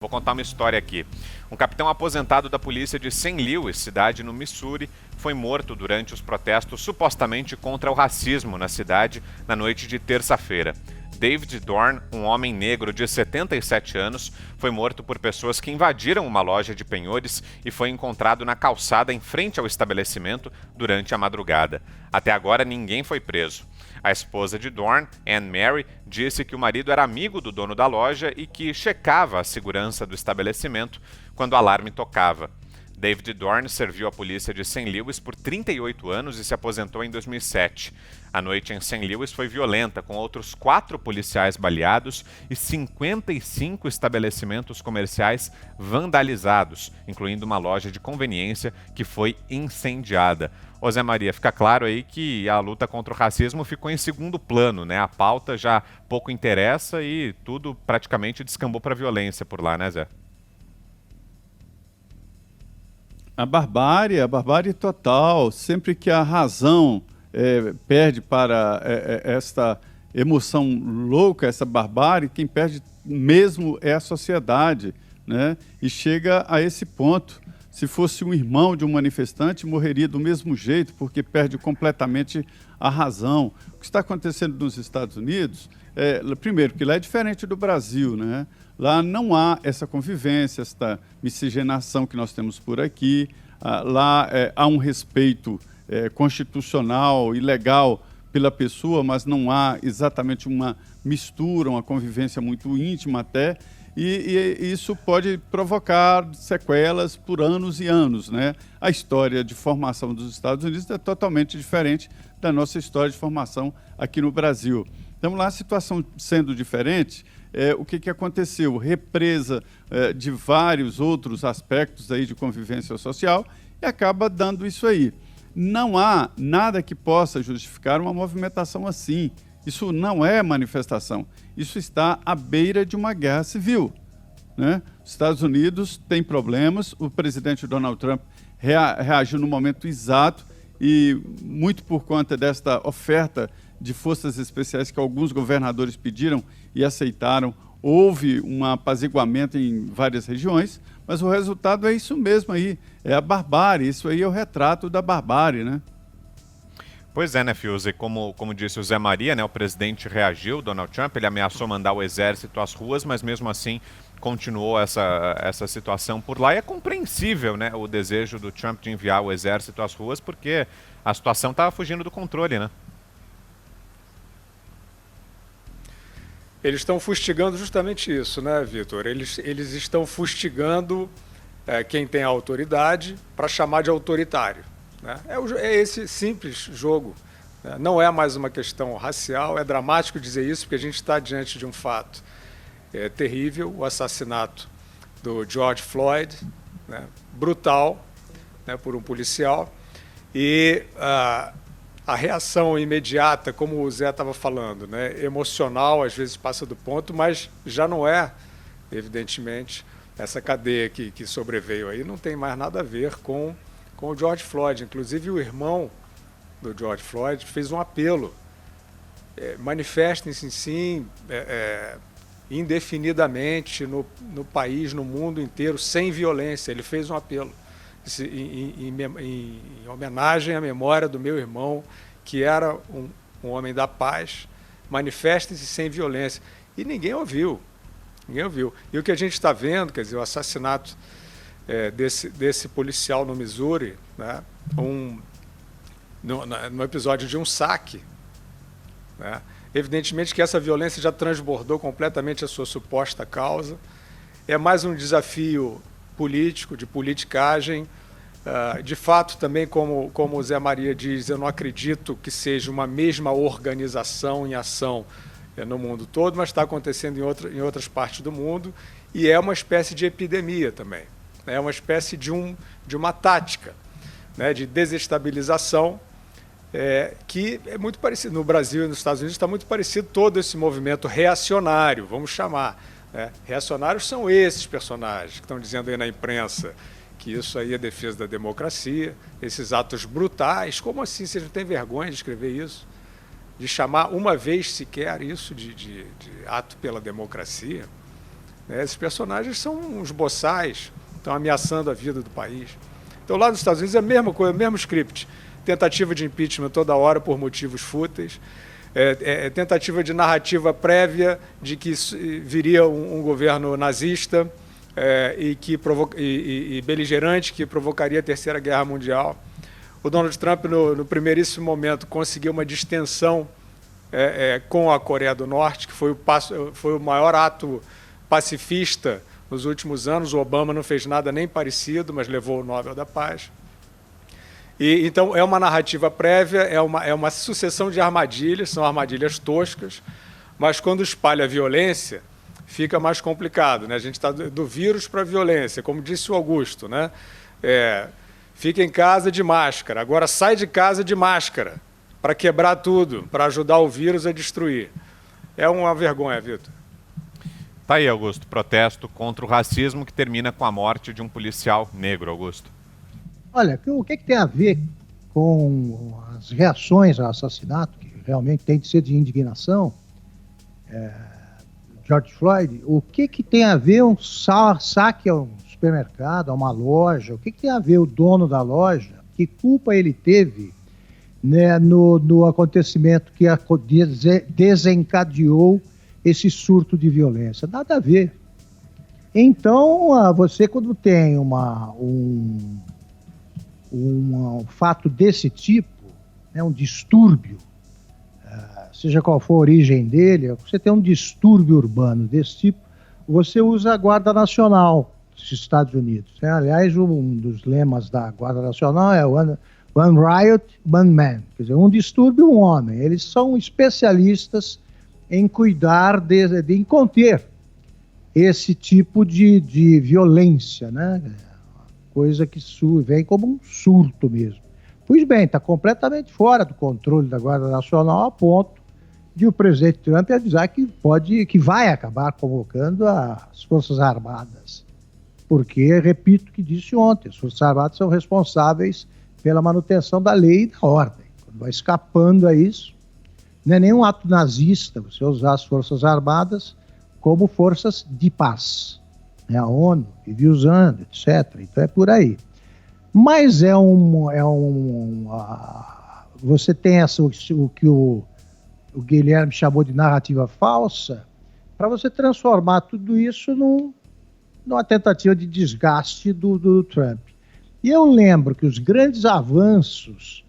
Vou contar uma história aqui. Um capitão aposentado da polícia de St. Louis, cidade no Missouri, foi morto durante os protestos supostamente contra o racismo na cidade na noite de terça-feira. David Dorn, um homem negro de 77 anos, foi morto por pessoas que invadiram uma loja de penhores e foi encontrado na calçada em frente ao estabelecimento durante a madrugada. Até agora, ninguém foi preso. A esposa de Dorn, Anne Mary, disse que o marido era amigo do dono da loja e que checava a segurança do estabelecimento quando o alarme tocava. David Dorn serviu a polícia de St. Louis por 38 anos e se aposentou em 2007. A noite em St. Louis foi violenta, com outros 4 policiais baleados e 55 estabelecimentos comerciais vandalizados, incluindo uma loja de conveniência que foi incendiada. Ô Zé Maria, fica claro aí que a luta contra o racismo ficou em segundo plano, né? A pauta já pouco interessa e tudo praticamente descambou para a violência por lá, né, Zé? A barbárie total, sempre que a razão perde para esta emoção louca, essa barbárie, quem perde mesmo é a sociedade, né? E chega a esse ponto. Se fosse um irmão de um manifestante, morreria do mesmo jeito, porque perde completamente a razão. O que está acontecendo nos Estados Unidos, primeiro, que lá é diferente do Brasil, né? Lá não há essa convivência, essa miscigenação que nós temos por aqui. Lá há um respeito constitucional e legal pela pessoa, mas não há exatamente uma mistura, uma convivência muito íntima até, e isso pode provocar sequelas por anos e anos, né? A história de formação dos Estados Unidos é totalmente diferente da nossa história de formação aqui no Brasil. Então, lá a situação sendo diferente, o que aconteceu? Represa de vários outros aspectos aí de convivência social e acaba dando isso aí. Não há nada que possa justificar uma movimentação assim. Isso não é manifestação. Isso está à beira de uma guerra civil, né? Os Estados Unidos têm problemas, o presidente Donald Trump reagiu no momento exato e muito por conta desta oferta de forças especiais que alguns governadores pediram e aceitaram, houve um apaziguamento em várias regiões, mas o resultado é isso mesmo aí, é a barbárie, isso aí é o retrato da barbárie, né? Pois é, né, Fiuza? Como disse o Zé Maria, né, o presidente reagiu, Donald Trump, ele ameaçou mandar o exército às ruas, mas mesmo assim continuou essa situação por lá. E é compreensível, né, o desejo do Trump de enviar o exército às ruas, porque a situação estava fugindo do controle, né? Eles estão fustigando justamente isso, né, Vitor? Eles estão fustigando quem tem a autoridade para chamar de autoritário, né? É esse simples jogo, né? Não é mais uma questão racial, é dramático dizer isso, porque a gente está diante de um fato terrível, o assassinato do George Floyd, né? Brutal, né, por um policial, e a reação imediata, como o Zé estava falando, né, emocional, às vezes passa do ponto, mas já não é, evidentemente, essa cadeia que sobreveio aí, não tem mais nada a ver com o George Floyd. Inclusive, o irmão do George Floyd fez um apelo. Manifestem-se, sim, indefinidamente no país, no mundo inteiro, sem violência. Ele fez um apelo em homenagem à memória do meu irmão, que era um homem da paz. Manifestem-se sem violência. E ninguém ouviu. Ninguém ouviu. E o que a gente está vendo, quer dizer, o assassinato desse policial no Missouri, né, no episódio de um saque, né, evidentemente que essa violência já transbordou completamente a sua suposta causa. É mais um desafio político, de politicagem. De fato, também, como o Zé Maria diz, eu não acredito que seja uma mesma organização em ação no mundo todo, mas está acontecendo em outras partes do mundo, e é uma espécie de epidemia também. É uma espécie de uma tática, né, de desestabilização, que é muito parecido. No Brasil e nos Estados Unidos está muito parecido todo esse movimento reacionário, vamos chamar, né? Reacionários são esses personagens que estão dizendo aí na imprensa que isso aí é defesa da democracia, esses atos brutais. Como assim? Vocês não têm vergonha de escrever isso? De chamar uma vez sequer isso de ato pela democracia? né? Esses personagens são uns boçais, estão ameaçando a vida do país. Então, lá nos Estados Unidos é a mesma coisa, o mesmo script. Tentativa de impeachment toda hora por motivos fúteis. Tentativa de narrativa prévia de que viria um governo nazista e beligerante que provocaria a Terceira Guerra Mundial. O Donald Trump, no primeiríssimo momento, conseguiu uma distensão com a Coreia do Norte, que foi o maior ato pacifista nos últimos anos. O Obama não fez nada nem parecido, mas levou o Nobel da Paz. Então, é uma narrativa prévia, é uma sucessão de armadilhas, são armadilhas toscas, mas quando espalha a violência, fica mais complicado, né? A gente está do vírus para a violência, como disse o Augusto, né? Fica em casa de máscara, agora sai de casa de máscara, para quebrar tudo, para ajudar o vírus a destruir. É uma vergonha, Vitor. Tá aí, Augusto, protesto contra o racismo que termina com a morte de um policial negro, Augusto. Olha, o que tem a ver com as reações ao assassinato, que realmente tem de ser de indignação, George Floyd, o que tem a ver um saque a um supermercado, a uma loja, o que tem a ver o dono da loja, que culpa ele teve, né, no acontecimento que desencadeou esse surto de violência? Nada a ver. Então, você quando tem um fato desse tipo, né, um distúrbio, seja qual for a origem dele, você tem um distúrbio urbano desse tipo, você usa a Guarda Nacional dos Estados Unidos. Né? Aliás, um dos lemas da Guarda Nacional é One Riot, One Man. Quer dizer, um distúrbio, um homem. Eles são especialistas em cuidar em conter esse tipo de violência, né? Coisa que vem como um surto mesmo. Pois bem, está completamente fora do controle da Guarda Nacional, a ponto de o presidente Trump avisar que vai acabar convocando as Forças Armadas. Porque, repito o que disse ontem, as Forças Armadas são responsáveis pela manutenção da lei e da ordem. Quando vai escapando a isso, não é nenhum ato nazista você usar as Forças Armadas como forças de paz. A ONU vive usando, etc. Então é por aí. Mas você tem o que o Guilherme chamou de narrativa falsa, para você transformar tudo isso numa tentativa de desgaste do Trump. E eu lembro que os grandes avanços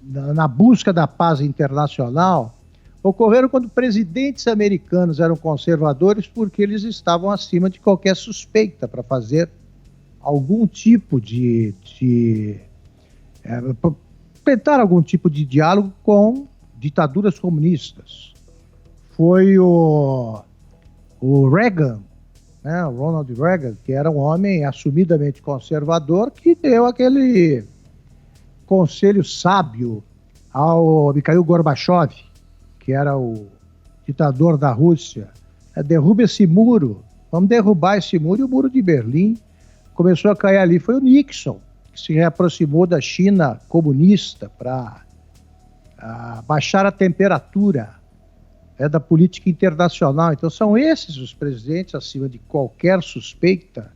na busca da paz internacional ocorreram quando presidentes americanos eram conservadores, porque eles estavam acima de qualquer suspeita para fazer algum tipo tentar algum tipo de diálogo com ditaduras comunistas. Foi o Reagan, né, o Ronald Reagan, que era um homem assumidamente conservador, que deu aquele conselho sábio ao Mikhail Gorbachev, que era o ditador da Rússia: derruba esse muro, vamos derrubar esse muro. E o muro de Berlim começou a cair ali. Foi o Nixon que se reaproximou da China comunista para baixar a temperatura da política internacional. Então são esses os presidentes, acima de qualquer suspeita,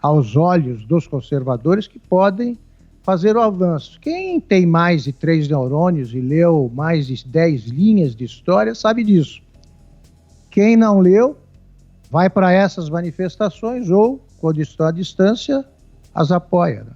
aos olhos dos conservadores, que podem fazer o avanço. Quem tem mais de 3 neurônios e leu mais de 10 linhas de história sabe disso. Quem não leu, vai para essas manifestações ou, quando está à distância, as apoia, né?